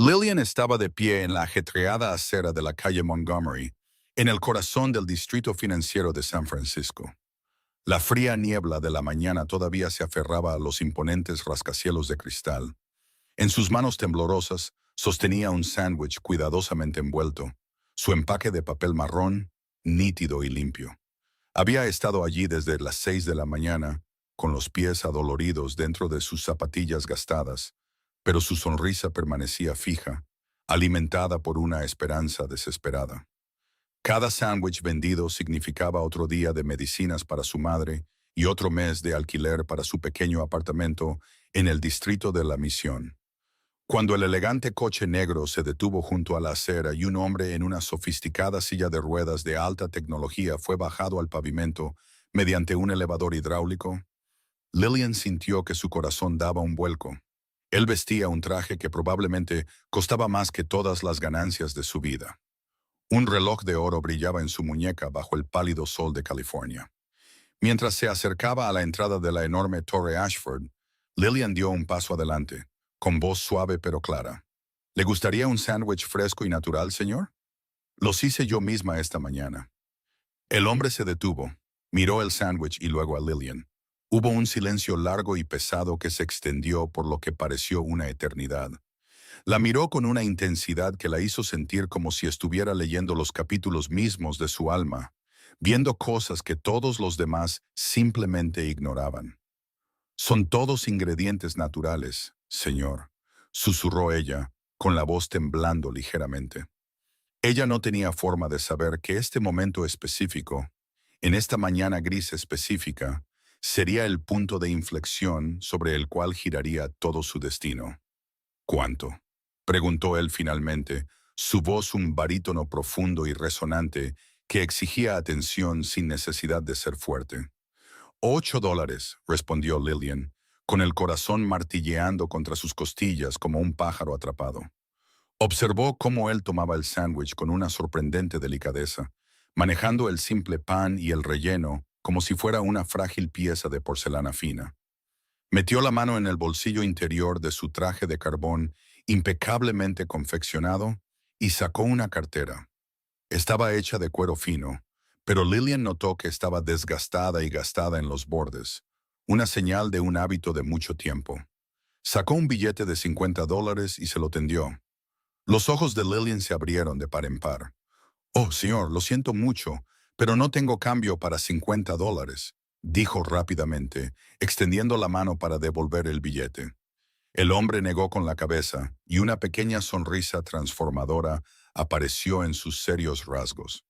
Lillian estaba de pie en la ajetreada acera de la calle Montgomery, en el corazón del distrito financiero de San Francisco. La fría niebla de la mañana todavía se aferraba a los imponentes rascacielos de cristal. En sus manos temblorosas sostenía un sándwich cuidadosamente envuelto, su empaque de papel marrón, nítido y limpio. Había estado allí desde las 6 de la mañana, con los pies adoloridos dentro de sus zapatillas gastadas, pero su sonrisa permanecía fija, alimentada por una esperanza desesperada. Cada sándwich vendido significaba otro día de medicinas para su madre y otro mes de alquiler para su pequeño apartamento en el distrito de la Misión. Cuando el elegante coche negro se detuvo junto a la acera y un hombre en una sofisticada silla de ruedas de alta tecnología fue bajado al pavimento mediante un elevador hidráulico, Lillian sintió que su corazón daba un vuelco. Él vestía un traje que probablemente costaba más que todas las ganancias de su vida. Un reloj de oro brillaba en su muñeca bajo el pálido sol de California. Mientras se acercaba a la entrada de la enorme Torre Ashford, Lillian dio un paso adelante, con voz suave pero clara. ¿Le gustaría un sándwich fresco y natural, señor? Los hice yo misma esta mañana. El hombre se detuvo, miró el sándwich y luego a Lillian. Hubo un silencio largo y pesado que se extendió por lo que pareció una eternidad. La miró con una intensidad que la hizo sentir como si estuviera leyendo los capítulos mismos de su alma, viendo cosas que todos los demás simplemente ignoraban. Son todos ingredientes naturales, señor, susurró ella, con la voz temblando ligeramente. Ella no tenía forma de saber que este momento específico, en esta mañana gris específica, sería el punto de inflexión sobre el cual giraría todo su destino. ¿Cuánto?, preguntó él finalmente, su voz un barítono profundo y resonante que exigía atención sin necesidad de ser fuerte. $8, respondió Lillian, con el corazón martilleando contra sus costillas como un pájaro atrapado. Observó cómo él tomaba el sándwich con una sorprendente delicadeza, manejando el simple pan y el relleno como si fuera una frágil pieza de porcelana fina. Metió la mano en el bolsillo interior de su traje de carbón impecablemente confeccionado y sacó una cartera. Estaba hecha de cuero fino, pero Lillian notó que estaba desgastada y gastada en los bordes, una señal de un hábito de mucho tiempo. Sacó un billete de $50 y se lo tendió. Los ojos de Lillian se abrieron de par en par. «Oh, señor, lo siento mucho, pero no tengo cambio para $50», dijo rápidamente, extendiendo la mano para devolver el billete. El hombre negó con la cabeza y una pequeña sonrisa transformadora apareció en sus serios rasgos.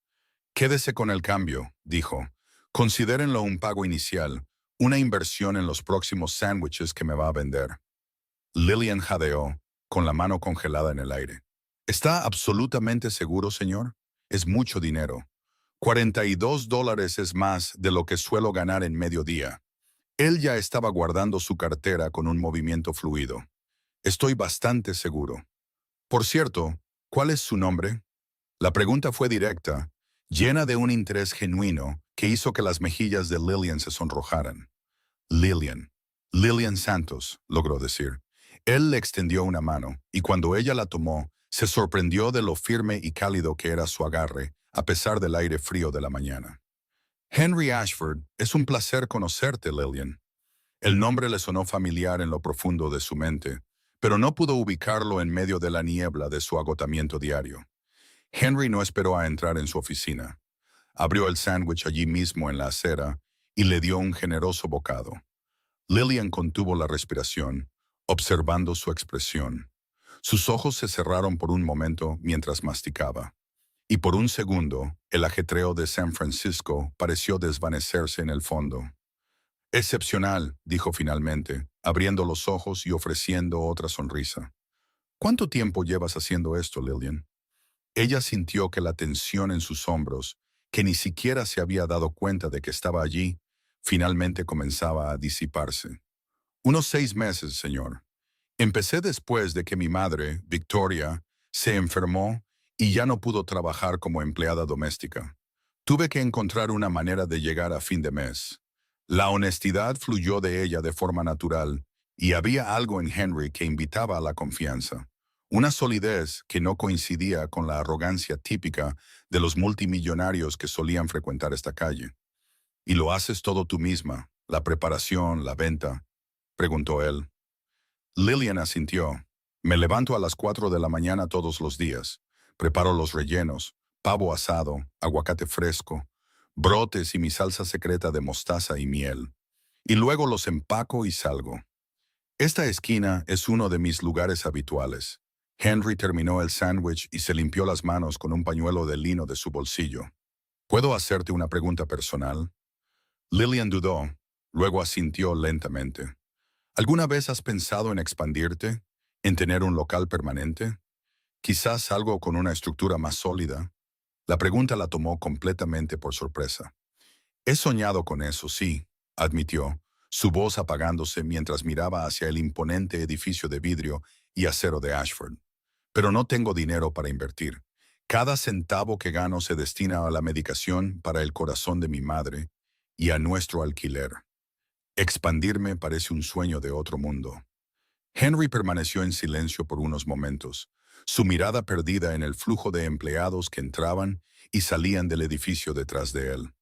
«Quédese con el cambio», dijo. «Considérenlo un pago inicial, una inversión en los próximos sándwiches que me va a vender». Lillian jadeó, con la mano congelada en el aire. «¿Está absolutamente seguro, señor? Es mucho dinero. $42 es más de lo que suelo ganar en medio día». Él ya estaba guardando su cartera con un movimiento fluido. «Estoy bastante seguro. Por cierto, ¿cuál es su nombre?». La pregunta fue directa, llena de un interés genuino que hizo que las mejillas de Lillian se sonrojaran. «Lillian. Lillian Santos», logró decir. Él le extendió una mano, y cuando ella la tomó, se sorprendió de lo firme y cálido que era su agarre, a pesar del aire frío de la mañana. «Henry Ashford, es un placer conocerte, Lillian». El nombre le sonó familiar en lo profundo de su mente, pero no pudo ubicarlo en medio de la niebla de su agotamiento diario. Henry no esperó a entrar en su oficina. Abrió el sándwich allí mismo en la acera y le dio un generoso bocado. Lillian contuvo la respiración, observando su expresión. Sus ojos se cerraron por un momento mientras masticaba. Y por un segundo, el ajetreo de San Francisco pareció desvanecerse en el fondo. «Excepcional», dijo finalmente, abriendo los ojos y ofreciendo otra sonrisa. «¿Cuánto tiempo llevas haciendo esto, Lillian?». Ella sintió que la tensión en sus hombros, que ni siquiera se había dado cuenta de que estaba allí, finalmente comenzaba a disiparse. «Unos 6 meses, señor. Empecé después de que mi madre, Victoria, se enfermó y ya no pudo trabajar como empleada doméstica. Tuve que encontrar una manera de llegar a fin de mes. La honestidad fluyó de ella de forma natural, y había algo en Henry que invitaba a la confianza. una solidez que no coincidía con la arrogancia típica de los multimillonarios que solían frecuentar esta calle. ¿Y lo haces todo tú misma? ¿La preparación, la venta?, preguntó él. Lillian asintió. Me levanto a las 4 de la mañana todos los días. Preparo los rellenos, pavo asado, aguacate fresco, brotes y mi salsa secreta de mostaza y miel. Y luego los empaco y salgo. Esta esquina es uno de mis lugares habituales. Henry terminó el sándwich y se limpió las manos con un pañuelo de lino de su bolsillo. ¿Puedo hacerte una pregunta personal? Lillian dudó, luego asintió lentamente. ¿Alguna vez has pensado en expandirte? ¿En tener un local permanente? Quizás algo con una estructura más sólida. La pregunta la tomó completamente por sorpresa. He soñado con eso, sí, admitió, su voz apagándose mientras miraba hacia el imponente edificio de vidrio y acero de Ashford. Pero no tengo dinero para invertir. Cada centavo que gano se destina a la medicación para el corazón de mi madre y a nuestro alquiler. Expandirme parece un sueño de otro mundo. Henry permaneció en silencio por unos momentos, su mirada perdida en el flujo de empleados que entraban y salían del edificio detrás de él.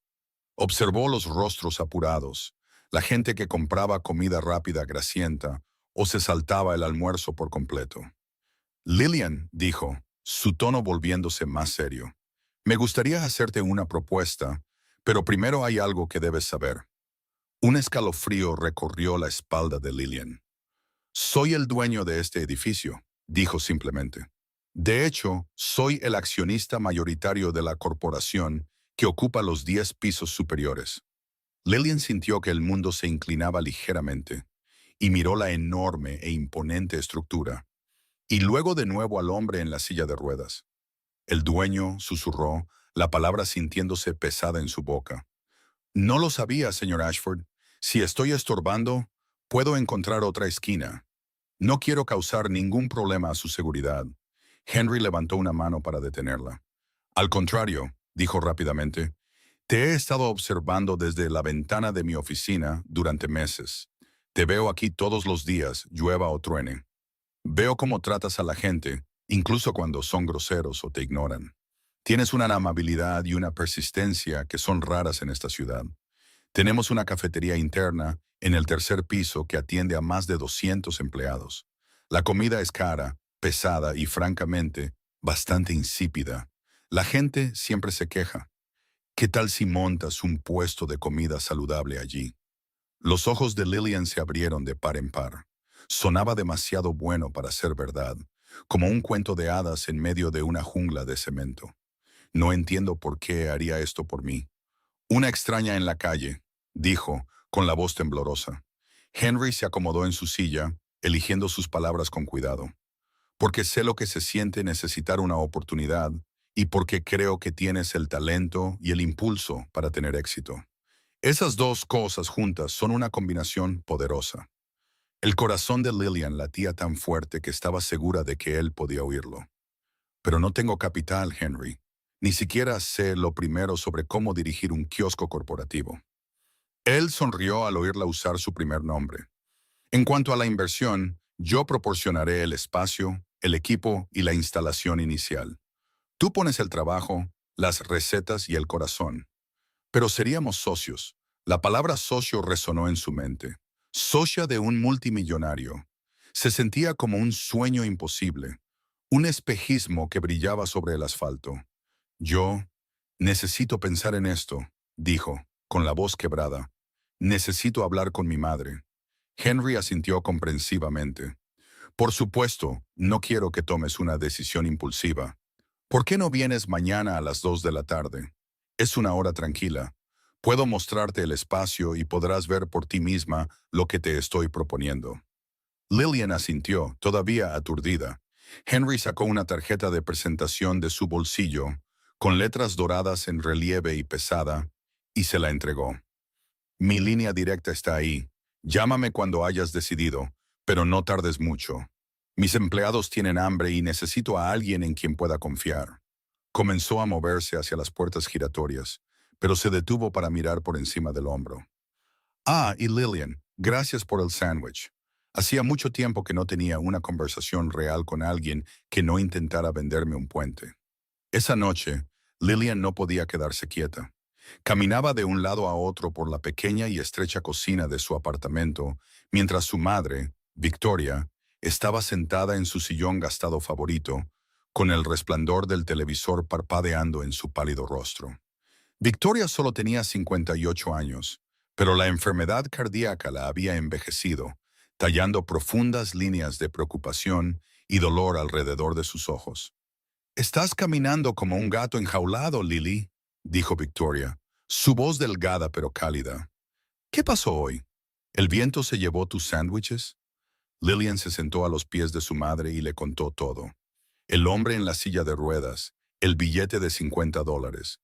Observó los rostros apurados, la gente que compraba comida rápida grasienta o se saltaba el almuerzo por completo. Lillian, dijo, su tono volviéndose más serio. Me gustaría hacerte una propuesta, pero primero hay algo que debes saber. Un escalofrío recorrió la espalda de Lillian. Soy el dueño de este edificio, dijo simplemente. De hecho, soy el accionista mayoritario de la corporación que ocupa los 10 pisos superiores. Lillian sintió que el mundo se inclinaba ligeramente y miró la enorme e imponente estructura, y luego de nuevo al hombre en la silla de ruedas. El dueño susurró, la palabra sintiéndose pesada en su boca. No lo sabía, señor Ashford. Si estoy estorbando, puedo encontrar otra esquina. No quiero causar ningún problema a su seguridad. Henry levantó una mano para detenerla. Al contrario, dijo rápidamente, te he estado observando desde la ventana de mi oficina durante meses. Te veo aquí todos los días, llueva o truene. Veo cómo tratas a la gente, incluso cuando son groseros o te ignoran. Tienes una amabilidad y una persistencia que son raras en esta ciudad. Tenemos una cafetería interna en el tercer piso que atiende a más de 200 empleados. La comida es cara, pesada y, francamente, bastante insípida. La gente siempre se queja. ¿Qué tal si montas un puesto de comida saludable allí? Los ojos de Lillian se abrieron de par en par. Sonaba demasiado bueno para ser verdad, como un cuento de hadas en medio de una jungla de cemento. No entiendo por qué haría esto por mí. Una extraña en la calle, dijo, con la voz temblorosa. Henry se acomodó en su silla, eligiendo sus palabras con cuidado. Porque sé lo que se siente necesitar una oportunidad y porque creo que tienes el talento y el impulso para tener éxito. Esas dos cosas juntas son una combinación poderosa. El corazón de Lillian latía tan fuerte que estaba segura de que él podía oírlo. Pero no tengo capital, Henry. Ni siquiera sé lo primero sobre cómo dirigir un kiosco corporativo. Él sonrió al oírla usar su primer nombre. En cuanto a la inversión, yo proporcionaré el espacio, el equipo y la instalación inicial. Tú pones el trabajo, las recetas y el corazón. Pero seríamos socios. La palabra socio resonó en su mente. Socia de un multimillonario. Se sentía como un sueño imposible, un espejismo que brillaba sobre el asfalto. Yo necesito pensar en esto, dijo, con la voz quebrada. Necesito hablar con mi madre. Henry asintió comprensivamente. Por supuesto, no quiero que tomes una decisión impulsiva. ¿Por qué no vienes mañana a las 2 de la tarde? Es una hora tranquila. Puedo mostrarte el espacio y podrás ver por ti misma lo que te estoy proponiendo. Lillian asintió, todavía aturdida. Henry sacó una tarjeta de presentación de su bolsillo, con letras doradas en relieve y pesada, y se la entregó. Mi línea directa está ahí. Llámame cuando hayas decidido, pero no tardes mucho. Mis empleados tienen hambre y necesito a alguien en quien pueda confiar. Comenzó a moverse hacia las puertas giratorias, pero se detuvo para mirar por encima del hombro. Ah, y Lillian, gracias por el sándwich. Hacía mucho tiempo que no tenía una conversación real con alguien que no intentara venderme un puente. Esa noche, Lillian no podía quedarse quieta. Caminaba de un lado a otro por la pequeña y estrecha cocina de su apartamento, mientras su madre, Victoria, estaba sentada en su sillón gastado favorito, con el resplandor del televisor parpadeando en su pálido rostro. Victoria solo tenía 58 años, pero la enfermedad cardíaca la había envejecido, tallando profundas líneas de preocupación y dolor alrededor de sus ojos. «Estás caminando como un gato enjaulado, Lily», dijo Victoria, su voz delgada pero cálida. «¿Qué pasó hoy? ¿El viento se llevó tus sándwiches?» Lillian se sentó a los pies de su madre y le contó todo. El hombre en la silla de ruedas, el billete de $50,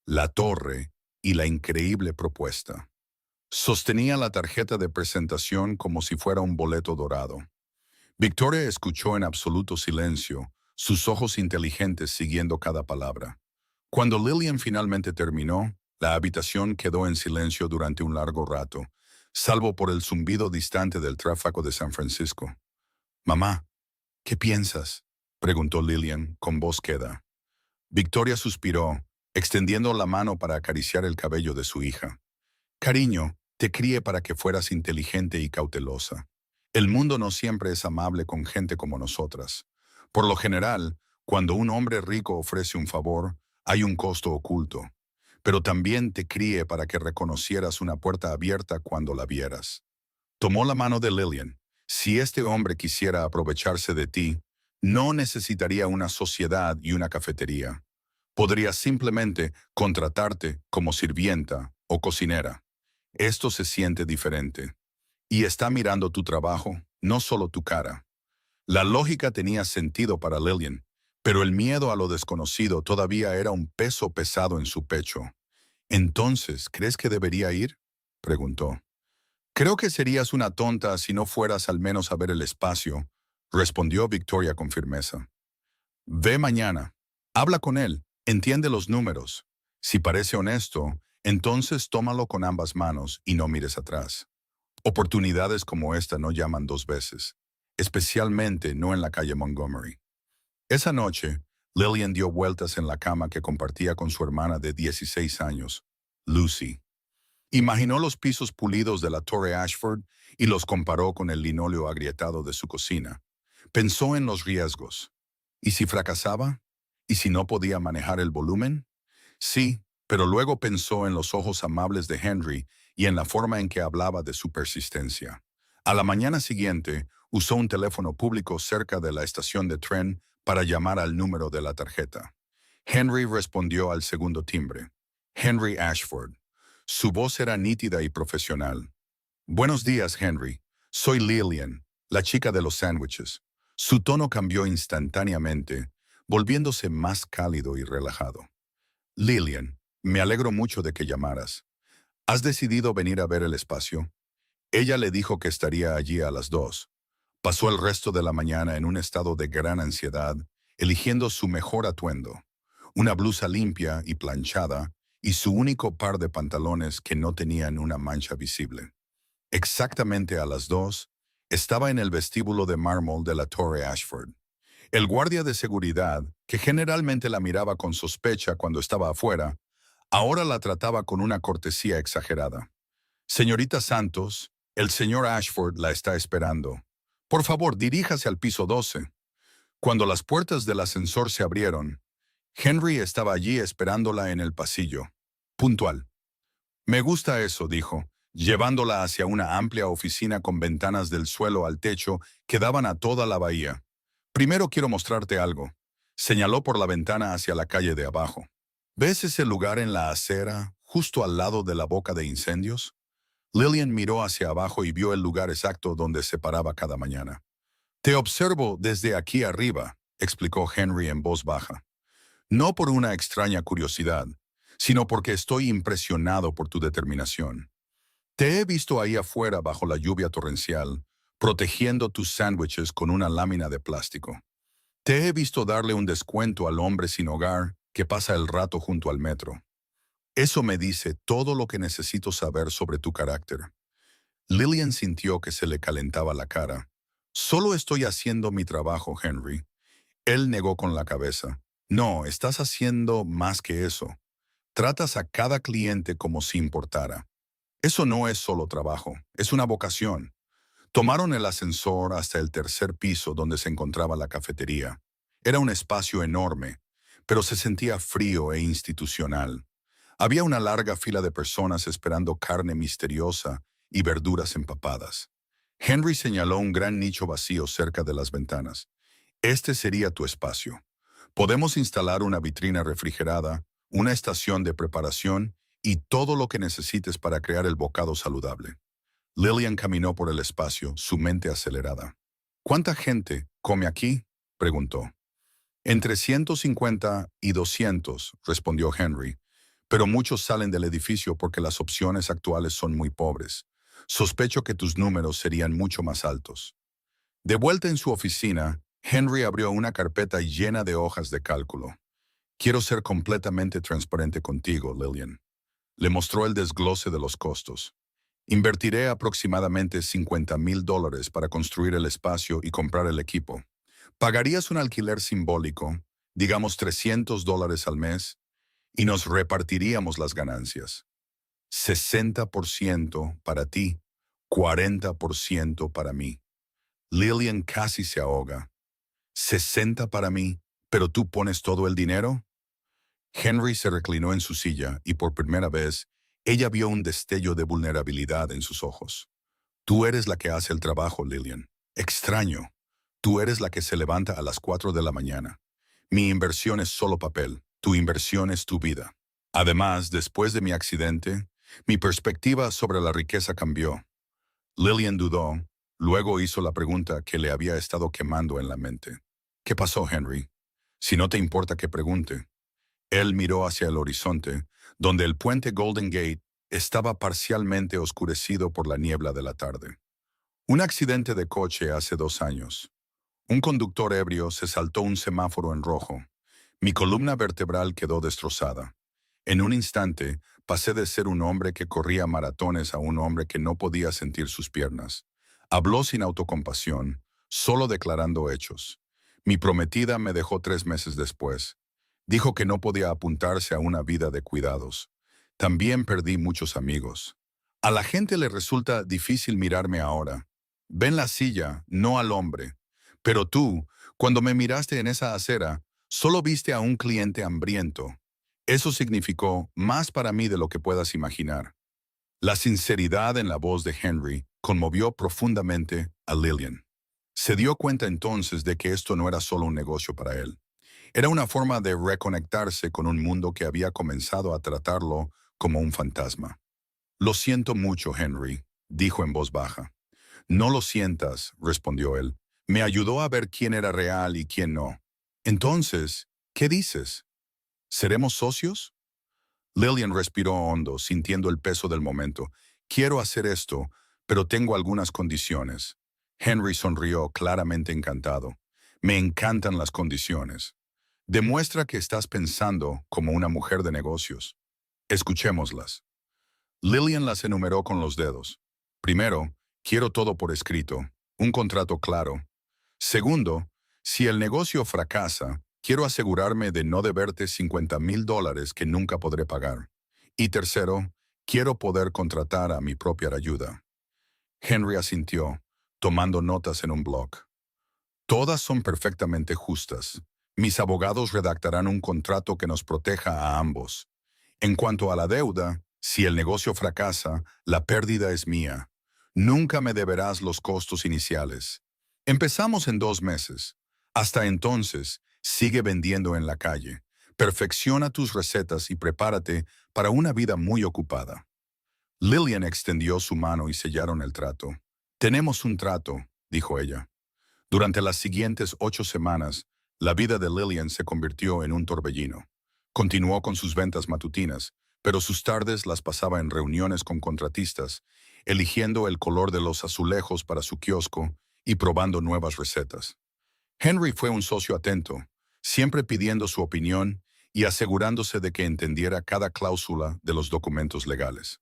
la torre y la increíble propuesta. Sostenía la tarjeta de presentación como si fuera un boleto dorado. Victoria escuchó en absoluto silencio, sus ojos inteligentes siguiendo cada palabra. Cuando Lillian finalmente terminó, la habitación quedó en silencio durante un largo rato, salvo por el zumbido distante del tráfico de San Francisco. «Mamá, ¿qué piensas?», preguntó Lillian con voz queda. Victoria suspiró, extendiendo la mano para acariciar el cabello de su hija. «Cariño, te crié para que fueras inteligente y cautelosa. El mundo no siempre es amable con gente como nosotras. Por lo general, cuando un hombre rico ofrece un favor, hay un costo oculto. Pero también te crié para que reconocieras una puerta abierta cuando la vieras». Tomó la mano de Lillian. «Si este hombre quisiera aprovecharse de ti, no necesitaría una sociedad y una cafetería. Podría simplemente contratarte como sirvienta o cocinera. Esto se siente diferente. Y está mirando tu trabajo, no solo tu cara». La lógica tenía sentido para Lillian, pero el miedo a lo desconocido todavía era un peso pesado en su pecho. «Entonces, ¿crees que debería ir?», preguntó. «Creo que serías una tonta si no fueras al menos a ver el espacio», respondió Victoria con firmeza. «Ve mañana. Habla con él. Entiende los números. Si parece honesto, entonces tómalo con ambas manos y no mires atrás. Oportunidades como esta no llaman dos veces, especialmente no en la calle Montgomery». Esa noche, Lillian dio vueltas en la cama que compartía con su hermana de 16 años, Lucy. Imaginó los pisos pulidos de la Torre Ashford y los comparó con el linóleo agrietado de su cocina. Pensó en los riesgos. ¿Y si fracasaba? ¿Y si no podía manejar el volumen? Sí, pero luego pensó en los ojos amables de Henry y en la forma en que hablaba de su persistencia. A la mañana siguiente, usó un teléfono público cerca de la estación de tren para llamar al número de la tarjeta. Henry respondió al segundo timbre. Henry Ashford. Su voz era nítida y profesional. «Buenos días, Henry. Soy Lillian, la chica de los sándwiches». Su tono cambió instantáneamente, volviéndose más cálido y relajado. «Lillian, me alegro mucho de que llamaras. ¿Has decidido venir a ver el espacio?». Ella le dijo que estaría allí a las 2. Pasó el resto de la mañana en un estado de gran ansiedad, eligiendo su mejor atuendo, una blusa limpia y planchada, y su único par de pantalones que no tenían una mancha visible. Exactamente a las 2, estaba en el vestíbulo de mármol de la Torre Ashford. El guardia de seguridad, que generalmente la miraba con sospecha cuando estaba afuera, ahora la trataba con una cortesía exagerada. «Señorita Santos, el señor Ashford la está esperando. Por favor, diríjase al piso 12». Cuando las puertas del ascensor se abrieron, Henry estaba allí esperándola en el pasillo, puntual. «Me gusta eso», dijo, llevándola hacia una amplia oficina con ventanas del suelo al techo que daban a toda la bahía. «Primero quiero mostrarte algo». Señaló por la ventana hacia la calle de abajo. «¿Ves ese lugar en la acera, justo al lado de la boca de incendios?». Lillian miró hacia abajo y vio el lugar exacto donde se paraba cada mañana. «Te observo desde aquí arriba», explicó Henry en voz baja. «No por una extraña curiosidad, sino porque estoy impresionado por tu determinación. Te he visto ahí afuera bajo la lluvia torrencial, protegiendo tus sándwiches con una lámina de plástico. Te he visto darle un descuento al hombre sin hogar que pasa el rato junto al metro. Eso me dice todo lo que necesito saber sobre tu carácter. Lillian sintió que se le calentaba la cara. Solo estoy haciendo mi trabajo, Henry. Él negó con la cabeza. No, estás haciendo más que eso. Tratas a cada cliente como si importara. Eso no es solo trabajo, es una vocación. Tomaron el ascensor hasta el tercer piso donde se encontraba la cafetería. Era un espacio enorme, pero se sentía frío e institucional. Había una larga fila de personas esperando carne misteriosa y verduras empapadas. Henry señaló un gran nicho vacío cerca de las ventanas. Este sería tu espacio. Podemos instalar una vitrina refrigerada, una estación de preparación y todo lo que necesites para crear el bocado saludable. Lillian caminó por el espacio, su mente acelerada. ¿Cuánta gente come aquí?, preguntó. Entre 150 y 200, respondió Henry, pero muchos salen del edificio porque las opciones actuales son muy pobres. Sospecho que tus números serían mucho más altos. De vuelta en su oficina, Henry abrió una carpeta llena de hojas de cálculo. Quiero ser completamente transparente contigo, Lillian. Le mostró el desglose de los costos. Invertiré aproximadamente $50,000 para construir el espacio y comprar el equipo. Pagarías un alquiler simbólico, digamos $300 al mes, y nos repartiríamos las ganancias. 60% para ti, 40% para mí. Lillian casi se ahoga. 60 para mí, pero tú pones todo el dinero. Henry se reclinó en su silla y por primera vez ella vio un destello de vulnerabilidad en sus ojos. Tú eres la que hace el trabajo, Lillian. Extraño. Tú eres la que se levanta a las 4 de la mañana. Mi inversión es solo papel. Tu inversión es tu vida. Además, después de mi accidente, mi perspectiva sobre la riqueza cambió. Lillian dudó, luego hizo la pregunta que le había estado quemando en la mente. ¿Qué pasó, Henry? Si no te importa que pregunte. Él miró hacia el horizonte, donde el puente Golden Gate estaba parcialmente oscurecido por la niebla de la tarde. Un accidente de coche hace 2 años. Un conductor ebrio se saltó un semáforo en rojo. Mi columna vertebral quedó destrozada. En un instante, pasé de ser un hombre que corría maratones a un hombre que no podía sentir sus piernas. Habló sin autocompasión, solo declarando hechos. Mi prometida me dejó 3 meses después. Dijo que no podía apuntarse a una vida de cuidados. También perdí muchos amigos. A la gente le resulta difícil mirarme ahora. Ven la silla, no al hombre. Pero tú, cuando me miraste en esa acera, solo viste a un cliente hambriento. Eso significó más para mí de lo que puedas imaginar. La sinceridad en la voz de Henry conmovió profundamente a Lillian. Se dio cuenta entonces de que esto no era solo un negocio para él. Era una forma de reconectarse con un mundo que había comenzado a tratarlo como un fantasma. Lo siento mucho, Henry, dijo en voz baja. No lo sientas, respondió él. Me ayudó a ver quién era real y quién no. Entonces, ¿qué dices? ¿Seremos socios? Lillian respiró hondo, sintiendo el peso del momento. Quiero hacer esto, pero tengo algunas condiciones. Henry sonrió, claramente encantado. Me encantan las condiciones. Demuestra que estás pensando como una mujer de negocios. Escuchémoslas. Lillian las enumeró con los dedos. Primero, quiero todo por escrito, un contrato claro. Segundo, si el negocio fracasa, quiero asegurarme de no deberte $50,000 que nunca podré pagar. Y tercero, quiero poder contratar a mi propia ayuda. Henry asintió, tomando notas en un blog. Todas son perfectamente justas. Mis abogados redactarán un contrato que nos proteja a ambos. En cuanto a la deuda, si el negocio fracasa, la pérdida es mía. Nunca me deberás los costos iniciales. Empezamos en 2 meses. Hasta entonces, sigue vendiendo en la calle. Perfecciona tus recetas y prepárate para una vida muy ocupada. Lillian extendió su mano y sellaron el trato. Tenemos un trato, dijo ella. Durante las siguientes 8 semanas, la vida de Lillian se convirtió en un torbellino. Continuó con sus ventas matutinas, pero sus tardes las pasaba en reuniones con contratistas, eligiendo el color de los azulejos para su kiosco y probando nuevas recetas. Henry fue un socio atento, siempre pidiendo su opinión y asegurándose de que entendiera cada cláusula de los documentos legales.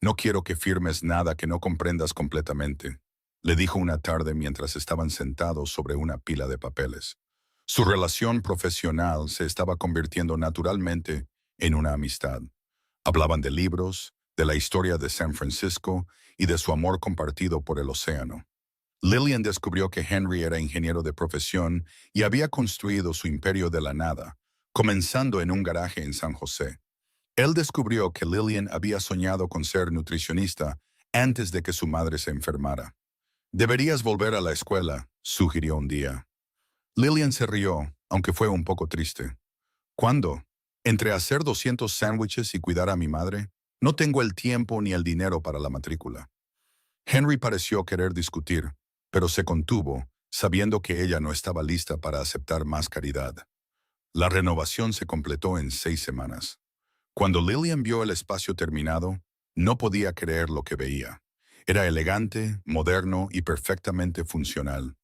No quiero que firmes nada que no comprendas completamente, le dijo una tarde mientras estaban sentados sobre una pila de papeles. Su relación profesional se estaba convirtiendo naturalmente en una amistad. Hablaban de libros, de la historia de San Francisco y de su amor compartido por el océano. Lillian descubrió que Henry era ingeniero de profesión y había construido su imperio de la nada, comenzando en un garaje en San José. Él descubrió que Lillian había soñado con ser nutricionista antes de que su madre se enfermara. Deberías volver a la escuela, sugirió un día. Lillian se rió, aunque fue un poco triste. ¿Cuándo? Entre hacer 200 sándwiches y cuidar a mi madre, no tengo el tiempo ni el dinero para la matrícula. Henry pareció querer discutir, pero se contuvo, sabiendo que ella no estaba lista para aceptar más caridad. La renovación se completó en 6 semanas. Cuando Lillian vio el espacio terminado, no podía creer lo que veía. Era elegante, moderno y perfectamente funcional,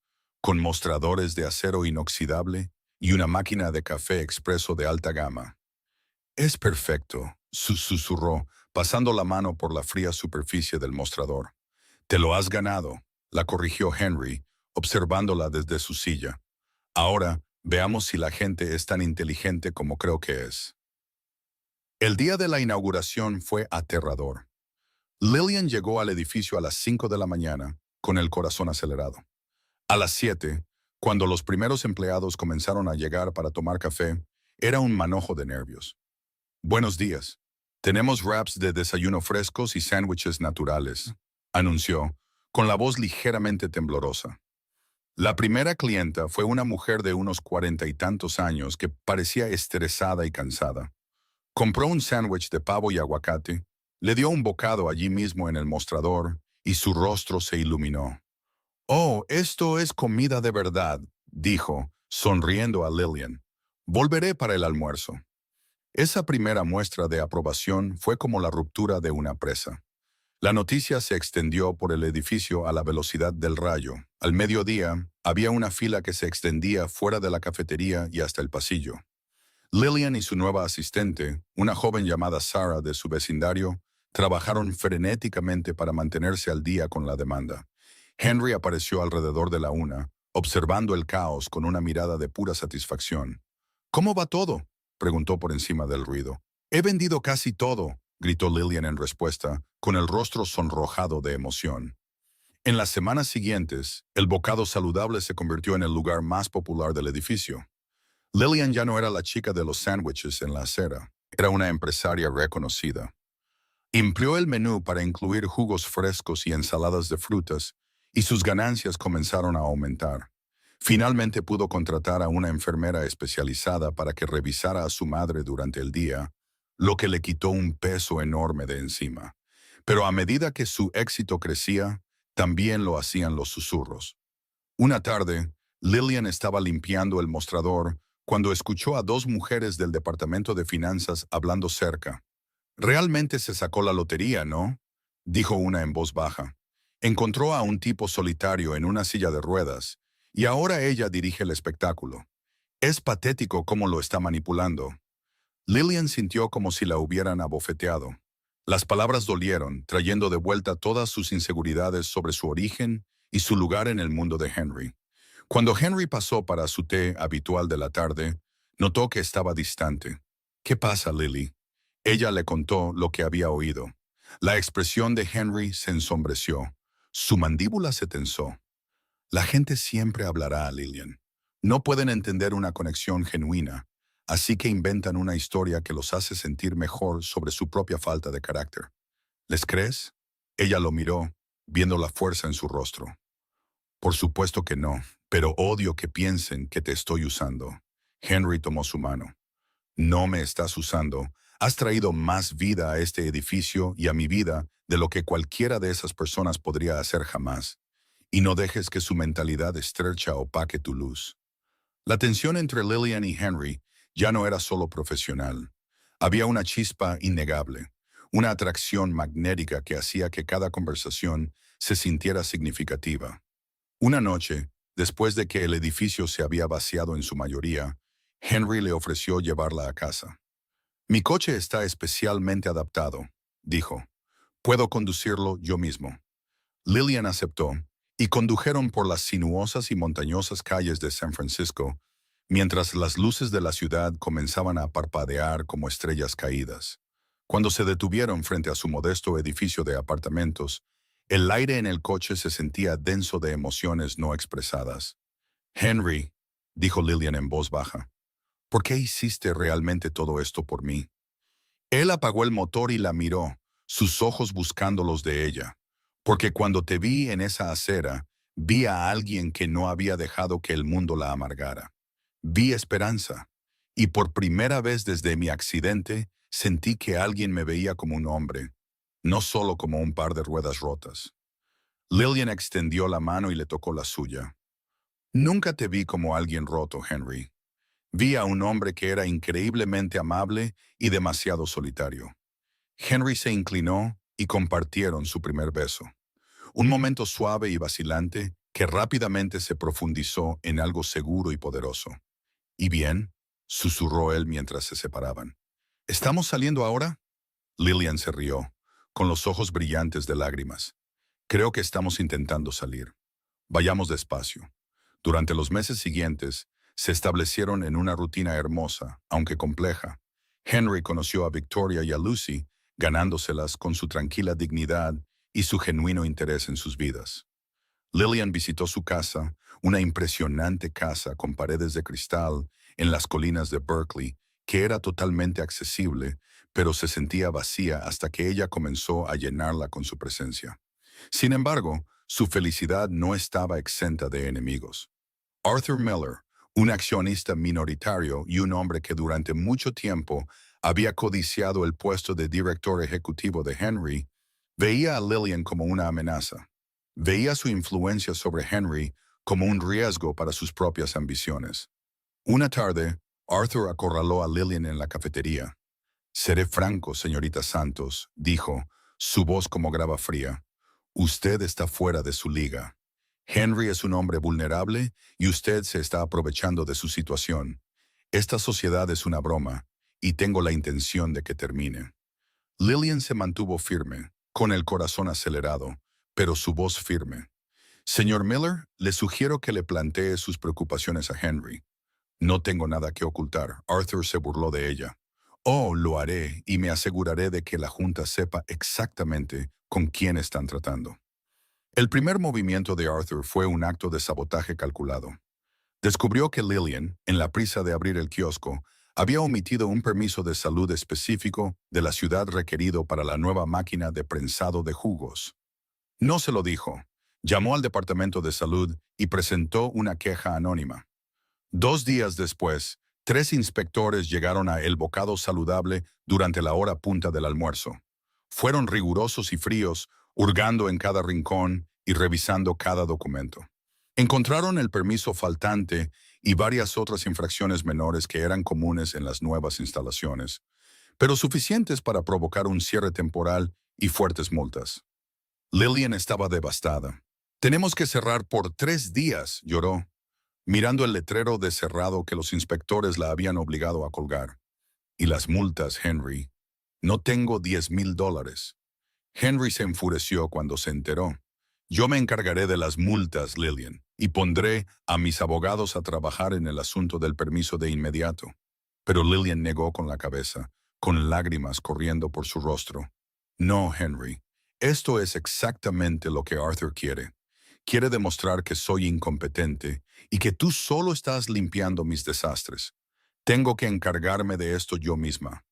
con mostradores de acero inoxidable y una máquina de café expreso de alta gama. Es perfecto, susurró, pasando la mano por la fría superficie del mostrador. Te lo has ganado, la corrigió Henry, observándola desde su silla. Ahora, veamos si la gente es tan inteligente como creo que es. El día de la inauguración fue aterrador. Lillian llegó al edificio a las 5 de la mañana, con el corazón acelerado. A las 7, cuando los primeros empleados comenzaron a llegar para tomar café, era un manojo de nervios. Buenos días. Tenemos wraps de desayuno frescos y sándwiches naturales, anunció, con la voz ligeramente temblorosa. La primera clienta fue una mujer de unos 40 y tantos años que parecía estresada y cansada. Compró un sándwich de pavo y aguacate, le dio un bocado allí mismo en el mostrador y su rostro se iluminó. «Oh, esto es comida de verdad», dijo, sonriendo a Lillian. «Volveré para el almuerzo». Esa primera muestra de aprobación fue como la ruptura de una presa. La noticia se extendió por el edificio a la velocidad del rayo. Al mediodía, había una fila que se extendía fuera de la cafetería y hasta el pasillo. Lillian y su nueva asistente, una joven llamada Sarah de su vecindario, trabajaron frenéticamente para mantenerse al día con la demanda. Henry apareció alrededor de la 1, observando el caos con una mirada de pura satisfacción. «¿Cómo va todo?», preguntó por encima del ruido. «He vendido casi todo», gritó Lillian en respuesta, con el rostro sonrojado de emoción. En las semanas siguientes, el bocado saludable se convirtió en el lugar más popular del edificio. Lillian ya no era la chica de los sándwiches en la acera, era una empresaria reconocida. Amplió el menú para incluir jugos frescos y ensaladas de frutas, y sus ganancias comenzaron a aumentar. Finalmente pudo contratar a una enfermera especializada para que revisara a su madre durante el día, lo que le quitó un peso enorme de encima. Pero a medida que su éxito crecía, también lo hacían los susurros. Una tarde, Lillian estaba limpiando el mostrador cuando escuchó a 2 mujeres del departamento de finanzas hablando cerca. «Realmente se sacó la lotería, ¿no?», dijo una en voz baja. Encontró a un tipo solitario en una silla de ruedas, y ahora ella dirige el espectáculo. Es patético cómo lo está manipulando. Lillian sintió como si la hubieran abofeteado. Las palabras dolieron, trayendo de vuelta todas sus inseguridades sobre su origen y su lugar en el mundo de Henry. Cuando Henry pasó para su té habitual de la tarde, notó que estaba distante. «¿Qué pasa, Lily?». Ella le contó lo que había oído. La expresión de Henry se ensombreció. Su mandíbula se tensó. La gente siempre hablará a Lillian. No pueden entender una conexión genuina, así que inventan una historia que los hace sentir mejor sobre su propia falta de carácter. ¿Les crees? Ella lo miró, viendo la fuerza en su rostro. «Por supuesto que no, pero odio que piensen que te estoy usando». Henry tomó su mano. «No me estás usando. Has traído más vida a este edificio y a mi vida de lo que cualquiera de esas personas podría hacer jamás. Y no dejes que su mentalidad estrecha opaque tu luz». La tensión entre Lillian y Henry ya no era solo profesional. Había una chispa innegable, una atracción magnética que hacía que cada conversación se sintiera significativa. Una noche, después de que el edificio se había vaciado en su mayoría, Henry le ofreció llevarla a casa. «Mi coche está especialmente adaptado», dijo. Puedo conducirlo yo mismo. Lillian aceptó, y condujeron por las sinuosas y montañosas calles de San Francisco, mientras las luces de la ciudad comenzaban a parpadear como estrellas caídas. Cuando se detuvieron frente a su modesto edificio de apartamentos, el aire en el coche se sentía denso de emociones no expresadas. Henry, dijo Lillian en voz baja, ¿por qué hiciste realmente todo esto por mí? Él apagó el motor y la miró, sus ojos buscando los de ella. Porque cuando te vi en esa acera, vi a alguien que no había dejado que el mundo la amargara. Vi esperanza. Y por primera vez desde mi accidente, sentí que alguien me veía como un hombre, no solo como un par de ruedas rotas. Lillian extendió la mano y le tocó la suya. Nunca te vi como alguien roto, Henry. Vi a un hombre que era increíblemente amable y demasiado solitario. Henry se inclinó y compartieron su primer beso. Un momento suave y vacilante que rápidamente se profundizó en algo seguro y poderoso. ¿Y bien?, susurró él mientras se separaban. ¿Estamos saliendo ahora? Lillian se rió, con los ojos brillantes de lágrimas. Creo que estamos intentando salir. Vayamos despacio. Durante los meses siguientes, se establecieron en una rutina hermosa, aunque compleja. Henry conoció a Victoria y a Lucy, ganándoselas con su tranquila dignidad y su genuino interés en sus vidas. Lillian visitó su casa, una impresionante casa con paredes de cristal en las colinas de Berkeley, que era totalmente accesible, pero se sentía vacía hasta que ella comenzó a llenarla con su presencia. Sin embargo, su felicidad no estaba exenta de enemigos. Arthur Miller, un accionista minoritario y un hombre que durante mucho tiempo había codiciado el puesto de director ejecutivo de Henry, veía a Lillian como una amenaza. Veía su influencia sobre Henry como un riesgo para sus propias ambiciones. Una tarde, Arthur acorraló a Lillian en la cafetería. «Seré franco, señorita Santos», dijo, su voz como grava fría. «Usted está fuera de su liga. Henry es un hombre vulnerable y usted se está aprovechando de su situación. Esta sociedad es una broma y tengo la intención de que termine». Lillian se mantuvo firme, con el corazón acelerado, pero su voz firme. «Señor Miller, le sugiero que le plantee sus preocupaciones a Henry». «No tengo nada que ocultar», Arthur se burló de ella. «Oh, lo haré y me aseguraré de que la Junta sepa exactamente con quién están tratando». El primer movimiento de Arthur fue un acto de sabotaje calculado. Descubrió que Lillian, en la prisa de abrir el kiosco, había omitido un permiso de salud específico de la ciudad requerido para la nueva máquina de prensado de jugos. No se lo dijo. Llamó al Departamento de Salud y presentó una queja anónima. 2 días después, 3 inspectores llegaron a El Bocado Saludable durante la hora punta del almuerzo. Fueron rigurosos y fríos, hurgando en cada rincón y revisando cada documento. Encontraron el permiso faltante y varias otras infracciones menores que eran comunes en las nuevas instalaciones, pero suficientes para provocar un cierre temporal y fuertes multas. Lillian estaba devastada. «Tenemos que cerrar por 3 días», lloró, mirando el letrero de cerrado que los inspectores la habían obligado a colgar. «Y las multas, Henry. No tengo $10,000. Henry se enfureció cuando se enteró. «Yo me encargaré de las multas, Lillian, y pondré a mis abogados a trabajar en el asunto del permiso de inmediato». Pero Lillian negó con la cabeza, con lágrimas corriendo por su rostro. «No, Henry. Esto es exactamente lo que Arthur quiere. Quiere demostrar que soy incompetente y que tú solo estás limpiando mis desastres. Tengo que encargarme de esto yo misma».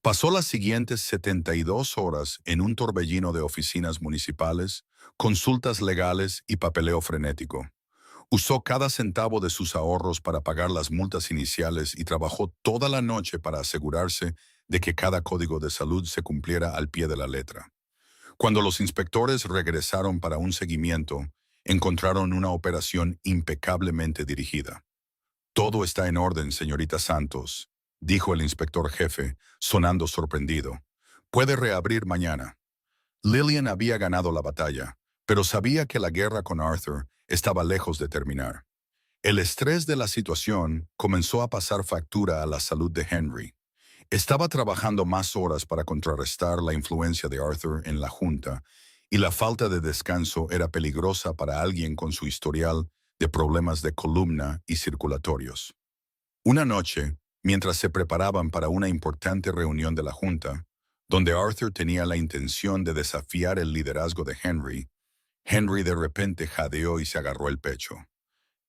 Pasó las siguientes 72 horas en un torbellino de oficinas municipales, consultas legales y papeleo frenético. Usó cada centavo de sus ahorros para pagar las multas iniciales y trabajó toda la noche para asegurarse de que cada código de salud se cumpliera al pie de la letra. Cuando los inspectores regresaron para un seguimiento, encontraron una operación impecablemente dirigida. «Todo está en orden, señorita Santos», dijo el inspector jefe, sonando sorprendido. «Puede reabrir mañana». Lillian había ganado la batalla, pero sabía que la guerra con Arthur estaba lejos de terminar. El estrés de la situación comenzó a pasar factura a la salud de Henry. Estaba trabajando más horas para contrarrestar la influencia de Arthur en la junta, y la falta de descanso era peligrosa para alguien con su historial de problemas de columna y circulatorios. Una noche, mientras se preparaban para una importante reunión de la junta, donde Arthur tenía la intención de desafiar el liderazgo de Henry, Henry de repente jadeó y se agarró el pecho.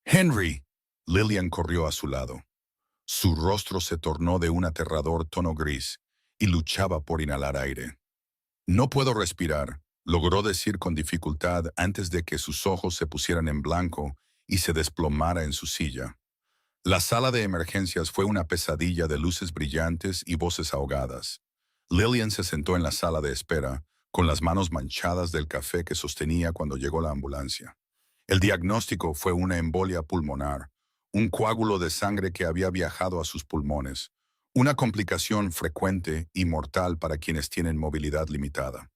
¡Henry! Lillian corrió a su lado. Su rostro se tornó de un aterrador tono gris y luchaba por inhalar aire. No puedo respirar, logró decir con dificultad antes de que sus ojos se pusieran en blanco y se desplomara en su silla. La sala de emergencias fue una pesadilla de luces brillantes y voces ahogadas. Lillian se sentó en la sala de espera, con las manos manchadas del café que sostenía cuando llegó la ambulancia. El diagnóstico fue una embolia pulmonar, un coágulo de sangre que había viajado a sus pulmones, una complicación frecuente y mortal para quienes tienen movilidad limitada.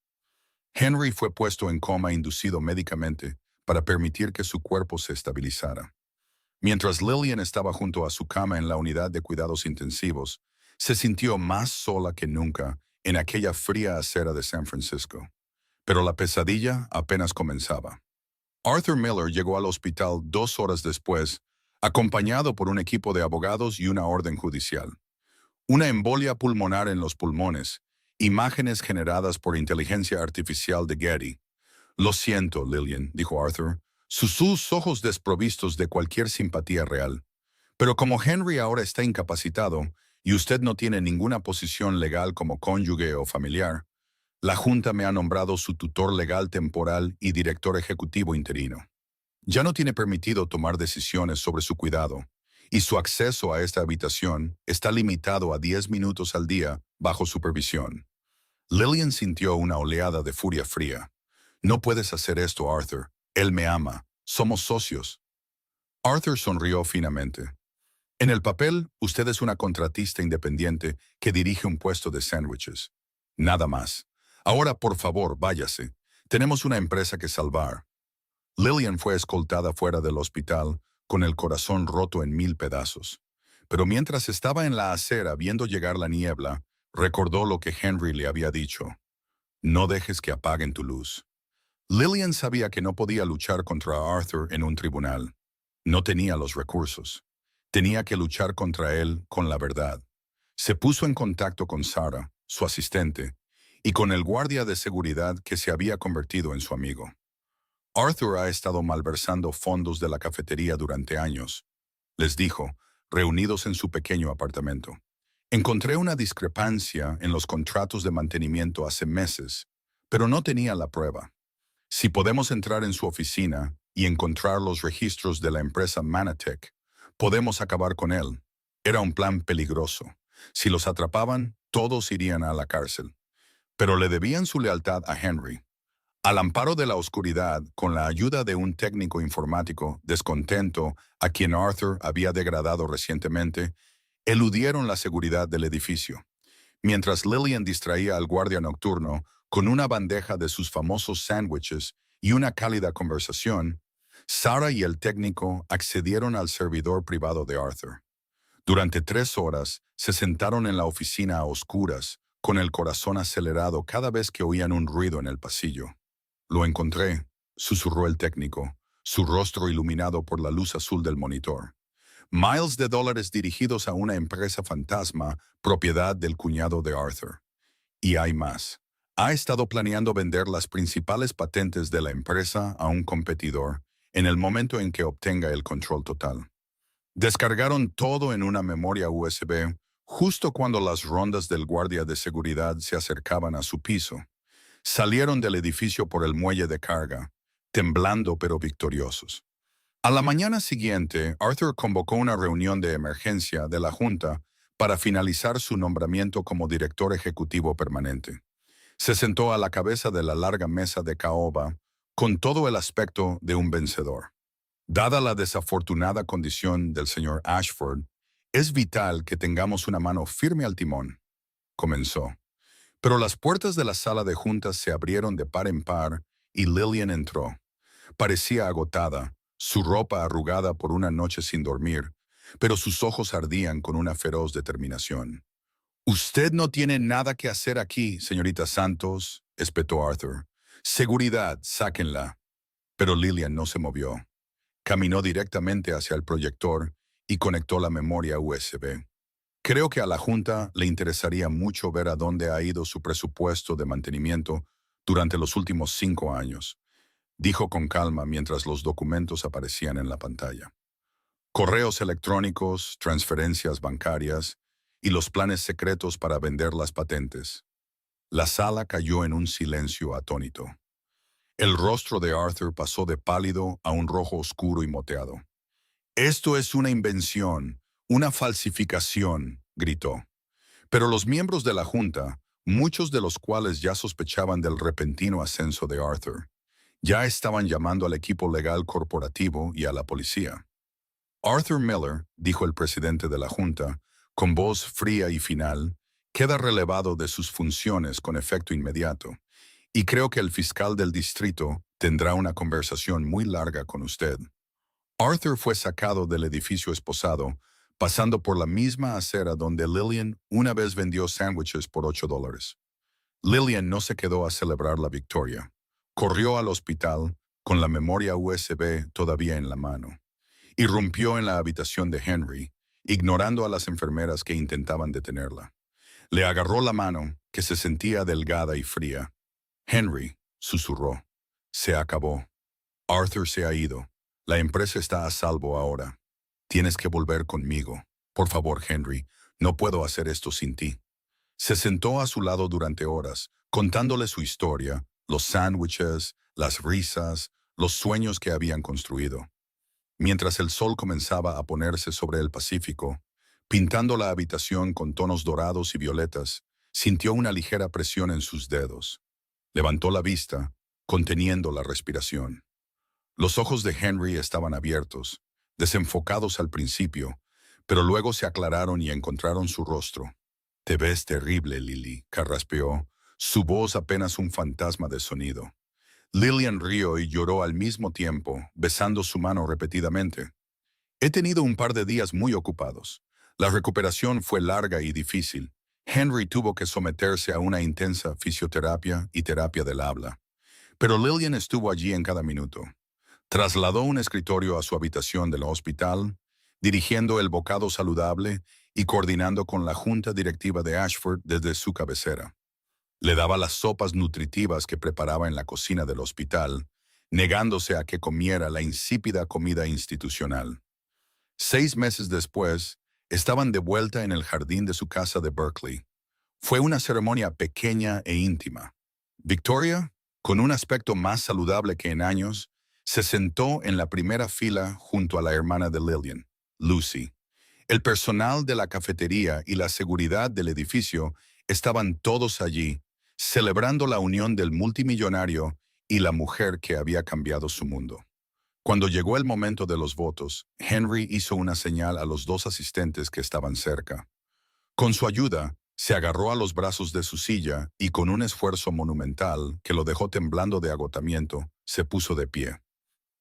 Henry fue puesto en coma inducido médicamente para permitir que su cuerpo se estabilizara. Mientras Lillian estaba junto a su cama en la unidad de cuidados intensivos, se sintió más sola que nunca en aquella fría acera de San Francisco. Pero la pesadilla apenas comenzaba. Arthur Miller llegó al hospital 2 horas después, acompañado por un equipo de abogados y una orden judicial. Una embolia pulmonar en los pulmones, imágenes generadas por inteligencia artificial de Getty. Lo siento, Lillian, dijo Arthur, sus ojos desprovistos de cualquier simpatía real. Pero como Henry ahora está incapacitado y usted no tiene ninguna posición legal como cónyuge o familiar, la Junta me ha nombrado su tutor legal temporal y director ejecutivo interino. Ya no tiene permitido tomar decisiones sobre su cuidado, y su acceso a esta habitación está limitado a 10 minutos al día bajo supervisión. Lillian sintió una oleada de furia fría. No puedes hacer esto, Arthur. Él me ama. Somos socios. Arthur sonrió finamente. En el papel, usted es una contratista independiente que dirige un puesto de sándwiches. Nada más. Ahora, por favor, váyase. Tenemos una empresa que salvar. Lillian fue escoltada fuera del hospital con el corazón roto en 1000 pedazos. Pero mientras estaba en la acera viendo llegar la niebla, recordó lo que Henry le había dicho. No dejes que apaguen tu luz. Lillian sabía que no podía luchar contra Arthur en un tribunal. No tenía los recursos. Tenía que luchar contra él con la verdad. Se puso en contacto con Sarah, su asistente, y con el guardia de seguridad que se había convertido en su amigo. Arthur ha estado malversando fondos de la cafetería durante años, les dijo, reunidos en su pequeño apartamento. Encontré una discrepancia en los contratos de mantenimiento hace meses, pero no tenía la prueba. Si podemos entrar en su oficina y encontrar los registros de la empresa Manatech, podemos acabar con él. Era un plan peligroso. Si los atrapaban, todos irían a la cárcel. Pero le debían su lealtad a Henry. Al amparo de la oscuridad, con la ayuda de un técnico informático descontento a quien Arthur había degradado recientemente, eludieron la seguridad del edificio. Mientras Lillian distraía al guardia nocturno con una bandeja de sus famosos sándwiches y una cálida conversación, Sarah y el técnico accedieron al servidor privado de Arthur. Durante 3 horas se sentaron en la oficina a oscuras, con el corazón acelerado cada vez que oían un ruido en el pasillo. Lo encontré, susurró el técnico, su rostro iluminado por la luz azul del monitor. Miles de dólares dirigidos a una empresa fantasma, propiedad del cuñado de Arthur. Y hay más. Ha estado planeando vender las principales patentes de la empresa a un competidor en el momento en que obtenga el control total. Descargaron todo en una memoria USB justo cuando las rondas del guardia de seguridad se acercaban a su piso. Salieron del edificio por el muelle de carga, temblando pero victoriosos. A la mañana siguiente, Arthur convocó una reunión de emergencia de la Junta para finalizar su nombramiento como director ejecutivo permanente. Se sentó a la cabeza de la larga mesa de caoba, con todo el aspecto de un vencedor. Dada la desafortunada condición del señor Ashford, es vital que tengamos una mano firme al timón, comenzó. Pero las puertas de la sala de juntas se abrieron de par en par y Lillian entró. Parecía agotada, su ropa arrugada por una noche sin dormir, pero sus ojos ardían con una feroz determinación. Usted no tiene nada que hacer aquí, señorita Santos, espetó Arthur. Seguridad, sáquenla. Pero Lillian no se movió. Caminó directamente hacia el proyector y conectó la memoria USB. Creo que a la Junta le interesaría mucho ver a dónde ha ido su presupuesto de mantenimiento durante los últimos 5 años, dijo con calma mientras los documentos aparecían en la pantalla. Correos electrónicos, transferencias bancarias y los planes secretos para vender las patentes. La sala cayó en un silencio atónito. El rostro de Arthur pasó de pálido a un rojo oscuro y moteado. Esto es una invención, una falsificación, gritó. Pero los miembros de la Junta, muchos de los cuales ya sospechaban del repentino ascenso de Arthur, ya estaban llamando al equipo legal corporativo y a la policía. Arthur Miller, dijo el presidente de la Junta, con voz fría y final, queda relevado de sus funciones con efecto inmediato, y creo que el fiscal del distrito tendrá una conversación muy larga con usted. Arthur fue sacado del edificio esposado, pasando por la misma acera donde Lillian una vez vendió sándwiches por $8. Lillian no se quedó a celebrar la victoria. Corrió al hospital con la memoria USB todavía en la mano. Irrumpió en la habitación de Henry, ignorando a las enfermeras que intentaban detenerla. Le agarró la mano, que se sentía delgada y fría. Henry, susurró. Se acabó. Arthur se ha ido. La empresa está a salvo ahora. Tienes que volver conmigo. Por favor, Henry, no puedo hacer esto sin ti. Se sentó a su lado durante horas, contándole su historia, los sándwiches, las risas, los sueños que habían construido. Mientras el sol comenzaba a ponerse sobre el Pacífico, pintando la habitación con tonos dorados y violetas, sintió una ligera presión en sus dedos. Levantó la vista, conteniendo la respiración. Los ojos de Henry estaban abiertos, desenfocados al principio, pero luego se aclararon y encontraron su rostro. «Te ves terrible, Lily», carraspeó, su voz apenas un fantasma de sonido. Lillian rió y lloró al mismo tiempo, besando su mano repetidamente. «He tenido un par de días muy ocupados. La recuperación fue larga y difícil. Henry tuvo que someterse a una intensa fisioterapia y terapia del habla. Pero Lillian estuvo allí en cada minuto. Trasladó un escritorio a su habitación del hospital, dirigiendo el bocado saludable y coordinando con la junta directiva de Ashford desde su cabecera. Le daba las sopas nutritivas que preparaba en la cocina del hospital, negándose a que comiera la insípida comida institucional. 6 meses después, estaban de vuelta en el jardín de su casa de Berkeley. Fue una ceremonia pequeña e íntima. Victoria, con un aspecto más saludable que en años, se sentó en la primera fila junto a la hermana de Lillian, Lucy. El personal de la cafetería y la seguridad del edificio estaban todos allí, celebrando la unión del multimillonario y la mujer que había cambiado su mundo. Cuando llegó el momento de los votos, Henry hizo una señal a los 2 asistentes que estaban cerca. Con su ayuda, se agarró a los brazos de su silla y con un esfuerzo monumental que lo dejó temblando de agotamiento, se puso de pie.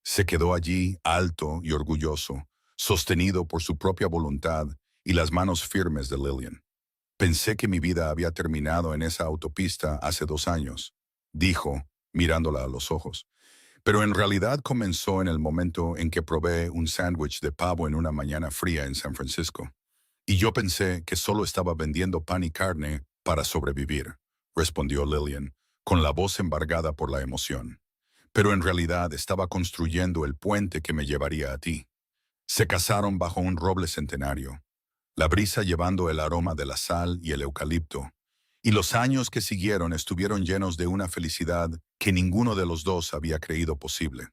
Se quedó allí, alto y orgulloso, sostenido por su propia voluntad y las manos firmes de Lillian. «Pensé que mi vida había terminado en esa autopista hace 2 años», dijo, mirándola a los ojos. «Pero en realidad comenzó en el momento en que probé un sándwich de pavo en una mañana fría en San Francisco. Y yo pensé que solo estaba vendiendo pan y carne para sobrevivir», respondió Lillian, con la voz embargada por la emoción. «Pero en realidad estaba construyendo el puente que me llevaría a ti». Se casaron bajo un roble centenario, la brisa llevando el aroma de la sal y el eucalipto, y los años que siguieron estuvieron llenos de una felicidad que ninguno de los dos había creído posible.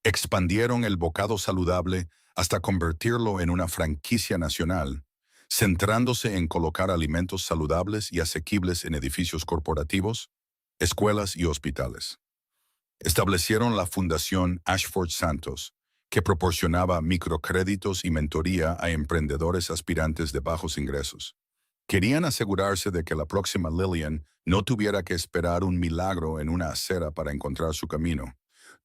Expandieron el bocado saludable hasta convertirlo en una franquicia nacional, centrándose en colocar alimentos saludables y asequibles en edificios corporativos, escuelas y hospitales. Establecieron la Fundación Ashford Santos, que proporcionaba microcréditos y mentoría a emprendedores aspirantes de bajos ingresos. Querían asegurarse de que la próxima Lillian no tuviera que esperar un milagro en una acera para encontrar su camino.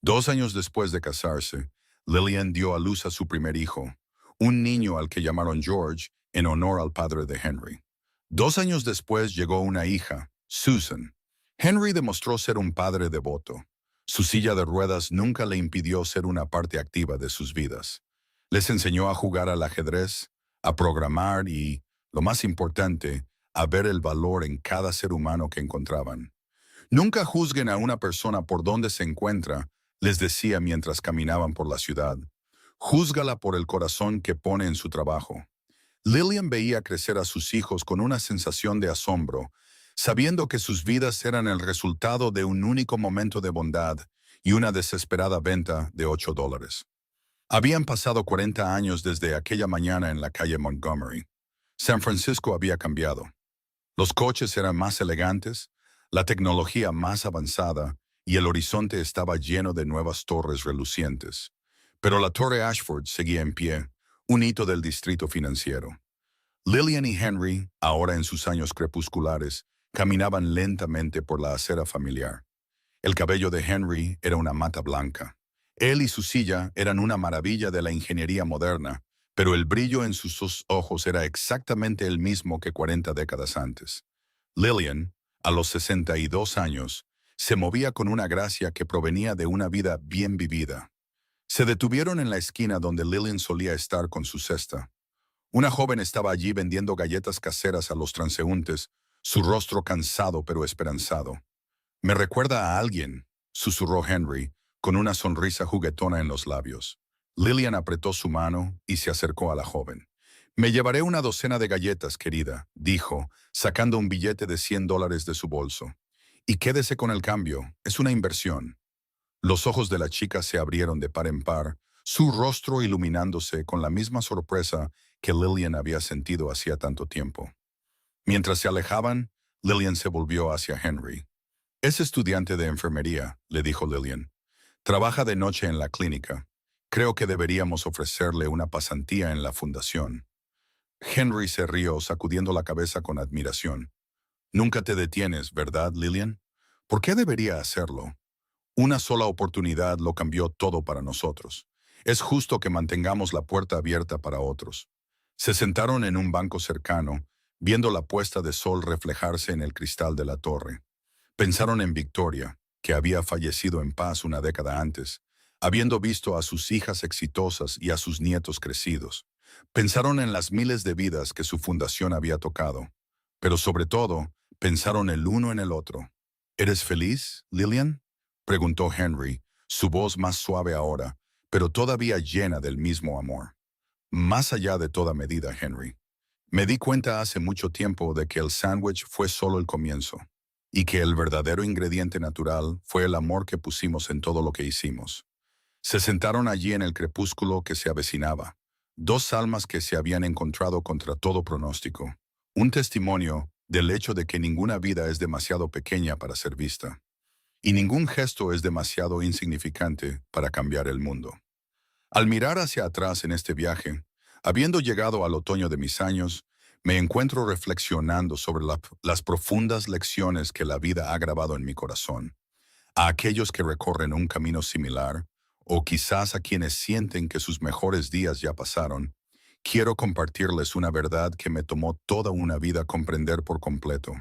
2 años después de casarse, Lillian dio a luz a su primer hijo, un niño al que llamaron George en honor al padre de Henry. 2 años después llegó una hija, Susan. Henry demostró ser un padre devoto. Su silla de ruedas nunca le impidió ser una parte activa de sus vidas. Les enseñó a jugar al ajedrez, a programar y, lo más importante, a ver el valor en cada ser humano que encontraban. Nunca juzguen a una persona por dónde se encuentra, les decía mientras caminaban por la ciudad. Júzgala por el corazón que pone en su trabajo. Lillian veía crecer a sus hijos con una sensación de asombro, sabiendo que sus vidas eran el resultado de un único momento de bondad y una desesperada venta de $8. Habían pasado 40 años desde aquella mañana en la calle Montgomery. San Francisco había cambiado. Los coches eran más elegantes, la tecnología más avanzada y el horizonte estaba lleno de nuevas torres relucientes. Pero la Torre Ashford seguía en pie, un hito del distrito financiero. Lillian y Henry, ahora en sus años crepusculares, caminaban lentamente por la acera familiar. El cabello de Henry era una mata blanca. Él y su silla eran una maravilla de la ingeniería moderna, pero el brillo en sus ojos era exactamente el mismo que 40 décadas antes. Lillian, a los 62 años, se movía con una gracia que provenía de una vida bien vivida. Se detuvieron en la esquina donde Lillian solía estar con su cesta. Una joven estaba allí vendiendo galletas caseras a los transeúntes, su rostro cansado pero esperanzado. «Me recuerda a alguien», susurró Henry, con una sonrisa juguetona en los labios. Lillian apretó su mano y se acercó a la joven. «Me llevaré una docena de galletas, querida», dijo, sacando un billete de $100 de su bolso. «Y quédese con el cambio, es una inversión». Los ojos de la chica se abrieron de par en par, su rostro iluminándose con la misma sorpresa que Lillian había sentido hacía tanto tiempo. Mientras se alejaban, Lillian se volvió hacia Henry. «Es estudiante de enfermería», le dijo Lillian. «Trabaja de noche en la clínica. Creo que deberíamos ofrecerle una pasantía en la fundación». Henry se rió, sacudiendo la cabeza con admiración. «Nunca te detienes, ¿verdad, Lillian? ¿Por qué debería hacerlo? Una sola oportunidad lo cambió todo para nosotros. Es justo que mantengamos la puerta abierta para otros». Se sentaron en un banco cercano, viendo la puesta de sol reflejarse en el cristal de la torre. Pensaron en Victoria, que había fallecido en paz una década antes, habiendo visto a sus hijas exitosas y a sus nietos crecidos. Pensaron en las miles de vidas que su fundación había tocado. Pero sobre todo, pensaron el uno en el otro. «¿Eres feliz, Lillian?», preguntó Henry, su voz más suave ahora, pero todavía llena del mismo amor. «Más allá de toda medida, Henry. Me di cuenta hace mucho tiempo de que el sándwich fue solo el comienzo, y que el verdadero ingrediente natural fue el amor que pusimos en todo lo que hicimos». Se sentaron allí en el crepúsculo que se avecinaba, dos almas que se habían encontrado contra todo pronóstico, un testimonio del hecho de que ninguna vida es demasiado pequeña para ser vista, y ningún gesto es demasiado insignificante para cambiar el mundo. Al mirar hacia atrás en este viaje, habiendo llegado al otoño de mis años, me encuentro reflexionando sobre las profundas lecciones que la vida ha grabado en mi corazón. A aquellos que recorren un camino similar, o quizás a quienes sienten que sus mejores días ya pasaron, quiero compartirles una verdad que me tomó toda una vida comprender por completo.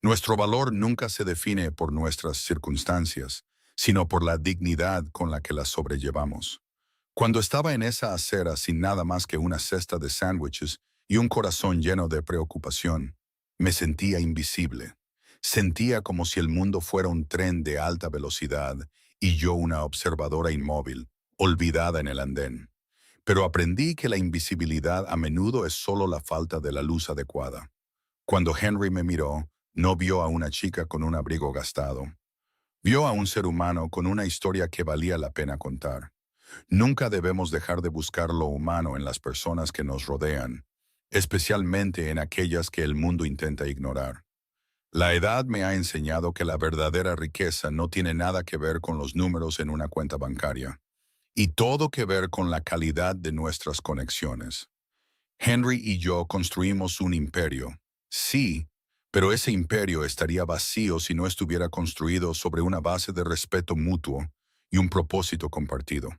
Nuestro valor nunca se define por nuestras circunstancias, sino por la dignidad con la que las sobrellevamos. Cuando estaba en esa acera sin nada más que una cesta de sándwiches y un corazón lleno de preocupación, me sentía invisible. Sentía como si el mundo fuera un tren de alta velocidad y yo una observadora inmóvil, olvidada en el andén. Pero aprendí que la invisibilidad a menudo es solo la falta de la luz adecuada. Cuando Henry me miró, no vio a una chica con un abrigo gastado. Vio a un ser humano con una historia que valía la pena contar. Nunca debemos dejar de buscar lo humano en las personas que nos rodean, especialmente en aquellas que el mundo intenta ignorar. La edad me ha enseñado que la verdadera riqueza no tiene nada que ver con los números en una cuenta bancaria, y todo que ver con la calidad de nuestras conexiones. Henry y yo construimos un imperio, sí, pero ese imperio estaría vacío si no estuviera construido sobre una base de respeto mutuo y un propósito compartido.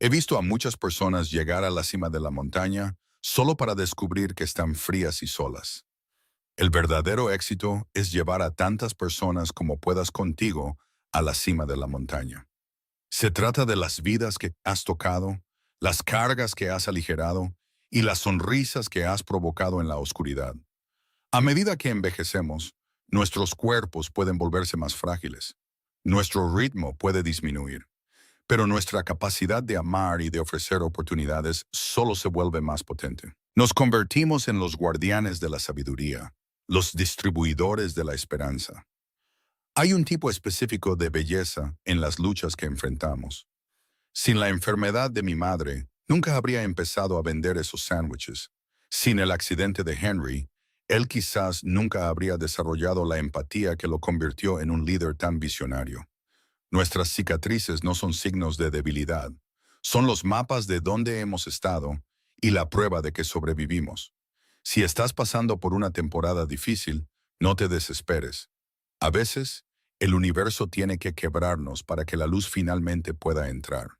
He visto a muchas personas llegar a la cima de la montaña solo para descubrir que están frías y solas. El verdadero éxito es llevar a tantas personas como puedas contigo a la cima de la montaña. Se trata de las vidas que has tocado, las cargas que has aligerado y las sonrisas que has provocado en la oscuridad. A medida que envejecemos, nuestros cuerpos pueden volverse más frágiles. Nuestro ritmo puede disminuir, pero nuestra capacidad de amar y de ofrecer oportunidades solo se vuelve más potente. Nos convertimos en los guardianes de la sabiduría, los distribuidores de la esperanza. Hay un tipo específico de belleza en las luchas que enfrentamos. Sin la enfermedad de mi madre, nunca habría empezado a vender esos sándwiches. Sin el accidente de Henry, él quizás nunca habría desarrollado la empatía que lo convirtió en un líder tan visionario. Nuestras cicatrices no son signos de debilidad, son los mapas de dónde hemos estado y la prueba de que sobrevivimos. Si estás pasando por una temporada difícil, no te desesperes. A veces, el universo tiene que quebrarnos para que la luz finalmente pueda entrar.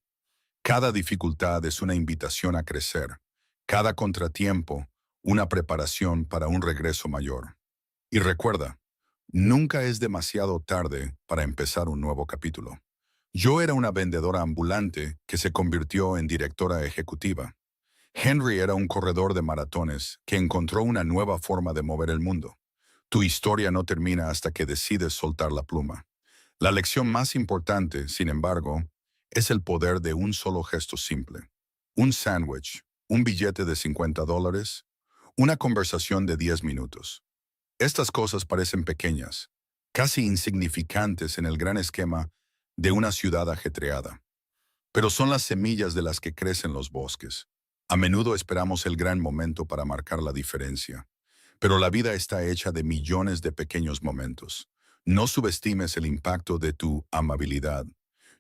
Cada dificultad es una invitación a crecer. Cada contratiempo, una preparación para un regreso mayor. Y recuerda, nunca es demasiado tarde para empezar un nuevo capítulo. Yo era una vendedora ambulante que se convirtió en directora ejecutiva. Henry era un corredor de maratones que encontró una nueva forma de mover el mundo. Tu historia no termina hasta que decides soltar la pluma. La lección más importante, sin embargo, es el poder de un solo gesto simple. Un sándwich, un billete de $50, una conversación de 10 minutos. Estas cosas parecen pequeñas, casi insignificantes en el gran esquema de una ciudad ajetreada, pero son las semillas de las que crecen los bosques. A menudo esperamos el gran momento para marcar la diferencia, pero la vida está hecha de millones de pequeños momentos. No subestimes el impacto de tu amabilidad.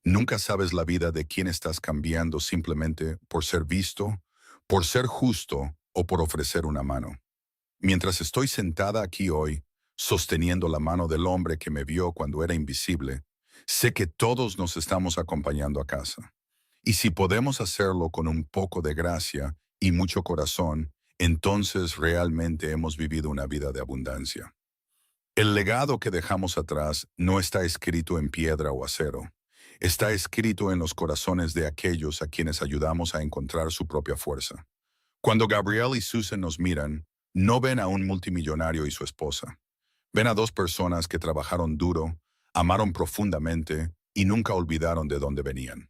Nunca sabes la vida de quién estás cambiando simplemente por ser visto, por ser justo o por ofrecer una mano. Mientras estoy sentada aquí hoy, sosteniendo la mano del hombre que me vio cuando era invisible, sé que todos nos estamos acompañando a casa. Y si podemos hacerlo con un poco de gracia y mucho corazón, entonces realmente hemos vivido una vida de abundancia. El legado que dejamos atrás no está escrito en piedra o acero. Está escrito en los corazones de aquellos a quienes ayudamos a encontrar su propia fuerza. Cuando Gabrielle y Susan nos miran, no ven a un multimillonario y su esposa. Ven a dos personas que trabajaron duro, amaron profundamente y nunca olvidaron de dónde venían.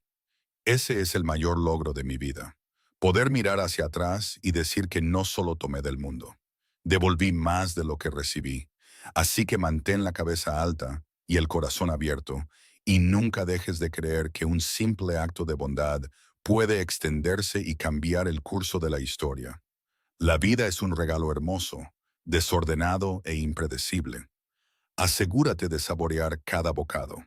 Ese es el mayor logro de mi vida. Poder mirar hacia atrás y decir que no solo tomé del mundo, devolví más de lo que recibí. Así que mantén la cabeza alta y el corazón abierto y nunca dejes de creer que un simple acto de bondad puede extenderse y cambiar el curso de la historia. La vida es un regalo hermoso, desordenado e impredecible. Asegúrate de saborear cada bocado.